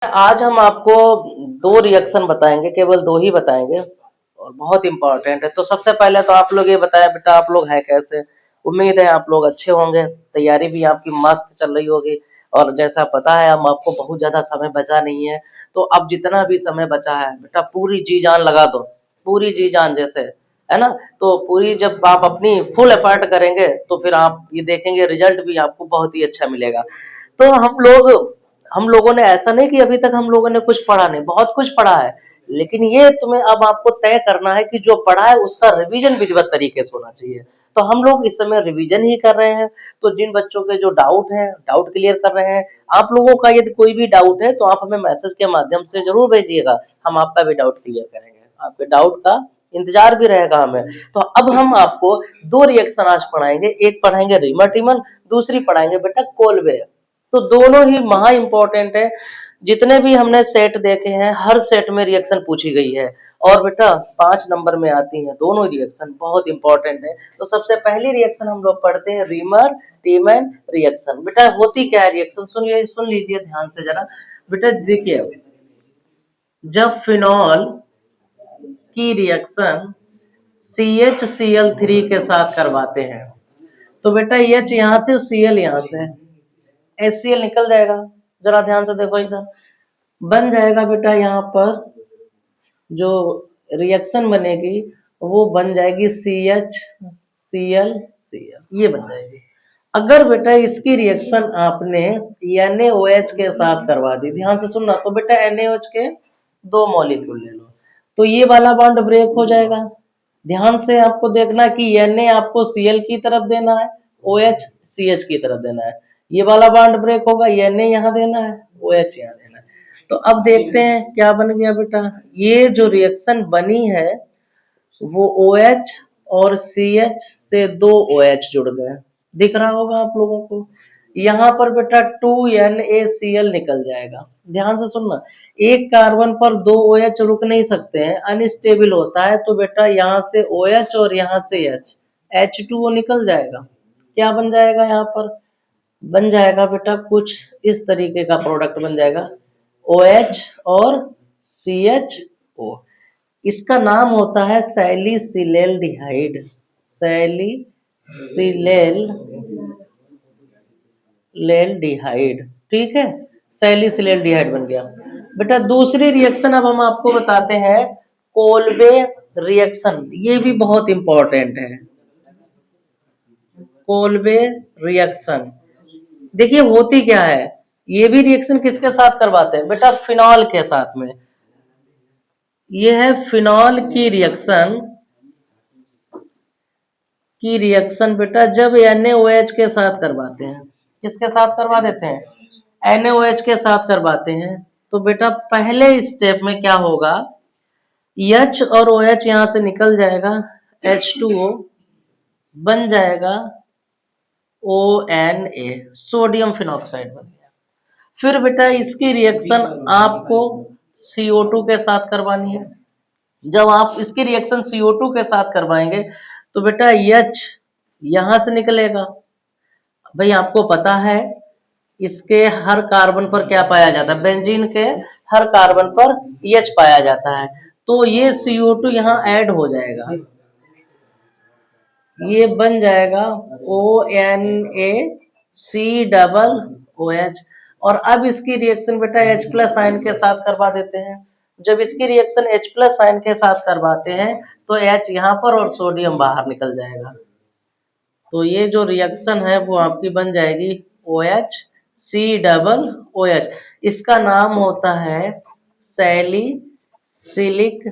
आज हम आपको दो रिएक्शन बताएंगे, केवल दो ही बताएंगे और बहुत इंपॉर्टेंट है। तो सबसे पहले तो आप लोग ये बताएं बेटा, आप लोग हैं कैसे? उम्मीद है आप लोग अच्छे होंगे, तैयारी भी आपकी मस्त चल रही होगी। और जैसा पता है हम आपको बहुत ज्यादा समय बचा नहीं है, तो अब जितना भी समय बचा है बेटा पूरी जी जान लगा दो, पूरी जी जान जैसे, है ना? तो पूरी जब आप अपनी फुल एफर्ट करेंगे तो फिर आप ये देखेंगे रिजल्ट भी आपको बहुत ही अच्छा मिलेगा। तो हम लोगों ने ऐसा नहीं कि अभी तक हम लोगों ने कुछ पढ़ा नहीं, बहुत कुछ पढ़ा है। लेकिन ये तुम्हें अब आपको तय करना है कि जो पढ़ा है उसका रिवीजन विधिवत तरीके से होना चाहिए। तो हम लोग इस समय रिवीजन ही कर रहे हैं। तो जिन बच्चों के जो डाउट है, डाउट क्लियर कर रहे हैं। आप लोगों का यदि कोई भी डाउट है तो आप हमें मैसेज के माध्यम से जरूर भेजिएगा, हम आपका भी डाउट क्लियर करेंगे, आपके डाउट का इंतजार भी रहेगा हमें। तो अब हम आपको दो रिएक्शन आज पढ़ाएंगे, एक पढ़ाएंगे रीमर टीमन, दूसरी पढ़ाएंगे बेटा कोलवे। तो दोनों ही महा इंपॉर्टेंट है। जितने भी हमने सेट देखे हैं हर सेट में रिएक्शन पूछी गई है, और बेटा 5 नंबर में आती हैं दोनों रिएक्शन, बहुत इंपॉर्टेंट है। तो सबसे पहली रिएक्शन हम लोग पढ़ते हैं रीमर टीमन रिएक्शन। बेटा होती क्या है रिएक्शन, सुन लीजिए ध्यान से जरा। बेटा देखिए, जब फिनॉल की रिएक्शन CHCl3 के साथ करवाते हैं तो बेटा H यहाँ से, Cl यहाँ से, HCl निकल जाएगा। जरा ध्यान से देखो इधर, बन जाएगा बेटा यहाँ पर जो रिएक्शन बनेगी वो बन जाएगी CHCl, ये बन जाएगी। अगर बेटा इसकी रिएक्शन आपने NaOH के साथ करवा दी, ध्यान से सुनना, तो बेटा NaOH के दो मॉलिक्यूल ले लो, तो ये वाला बॉन्ड ब्रेक हो जाएगा। ध्यान से आपको देखना कि Na आपको Cl की तरफ देना है, OH CH की तरफ देना है। ये वाला बॉन्ड ब्रेक होगा, Na यहाँ देना है, OH यहाँ देना है। तो अब देखते हैं क्या बन गया बेटा। ये जो रिएक्शन बनी है वो OH और CH से दो OH जुड़ गए, दिख रहा होगा आप लोगों को। यहाँ पर बेटा 2NaCl निकल जाएगा। ध्यान से सुनना, एक कार्बन पर दो OH रुक नहीं सकते हैं, अनस्टेबल होता है। तो बेटा यहाँ से OH और यहाँ से H2O निकल जाएगा। क्या बन जाएगा यहाँ पर? बन जाएगा बेटा कुछ इस तरीके का प्रोडक्ट बन जाएगा, OH और CHO। इसका नाम होता है सैलिसिलेल्डिहाइड, सैलिसिलेल्डिहाइड, ठीक है, सैलिसिलेल्डिहाइड बन गया। बेटा दूसरी रिएक्शन अब हम आपको बताते हैं कोलबे रिएक्शन, ये भी बहुत इंपॉर्टेंट है। कोलबे रिएक्शन देखिए होती क्या है, ये भी रिएक्शन किसके साथ करवाते हैं बेटा? फिनॉल के साथ में। ये है फिनॉल की रिएक्शन बेटा, जब NaOH के साथ करवाते हैं, किसके साथ करवा देते हैं? NaOH के साथ करवाते हैं। तो बेटा पहले स्टेप में क्या होगा, H और OH यहां से निकल जाएगा, H2O बन जाएगा ONA, सोडियम फिनॉक्साइड बन गया। फिर बेटा इसकी रिएक्शन आपको CO2 के साथ करवानी है। जब आप इसकी रिएक्शन CO2 के साथ करवाएंगे तो बेटा H यहां से निकलेगा। भाई आपको पता है इसके हर कार्बन पर क्या पाया जाता है, बेंजीन के हर कार्बन पर H पाया जाता है। तो ये CO2 यहाँ ऐड हो जाएगा, ये बन जाएगा ONaCOOH। और अब इसकी रिएक्शन बेटा H+ आयन के साथ करवा देते हैं। जब इसकी रिएक्शन H+ आयन के साथ करवाते हैं तो H यहाँ पर और सोडियम बाहर निकल जाएगा। तो ये जो रिएक्शन है वो आपकी बन जाएगी OHCOOH। इसका नाम होता है सैलिसिलिक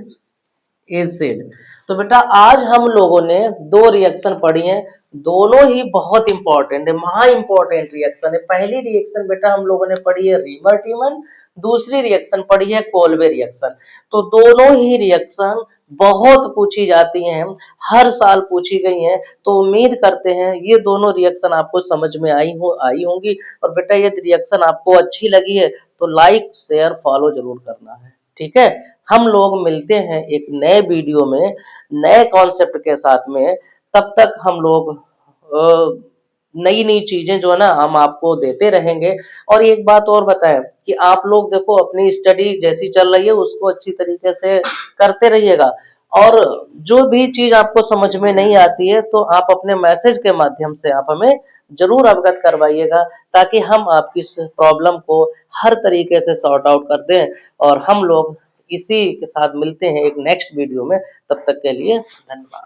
एसिड। तो बेटा आज हम लोगों ने दो रिएक्शन पढ़ी हैं, दोनों ही बहुत इंपॉर्टेंट है, महा इंपॉर्टेंट रिएक्शन है। पहली रिएक्शन बेटा हम लोगों ने पढ़ी है रीमर टीमन, दूसरी रिएक्शन पढ़ी है कोलबे रिएक्शन। तो दोनों ही रिएक्शन बहुत पूछी जाती हैं, हर साल पूछी गई हैं। तो उम्मीद करते हैं ये दोनों रिएक्शन आपको समझ में आई होंगी। और बेटा ये रिएक्शन आपको अच्छी लगी है तो लाइक शेयर फॉलो जरूर करना है, ठीक है। हम लोग मिलते हैं एक नए वीडियो में नए कॉन्सेप्ट के साथ में। तब तक हम लोग नई नई चीजें जो है ना हम आपको देते रहेंगे। और एक बात और बताएं कि आप लोग देखो अपनी स्टडी जैसी चल रही है उसको अच्छी तरीके से करते रहिएगा। और जो भी चीज आपको समझ में नहीं आती है तो आप अपने मैसेज के माध्यम से आप हमें जरूर अवगत करवाइएगा, ताकि हम आपकी इस प्रॉब्लम को हर तरीके से सॉर्ट आउट कर दें। और हम लोग इसी के साथ मिलते हैं एक नेक्स्ट वीडियो में, तब तक के लिए धन्यवाद।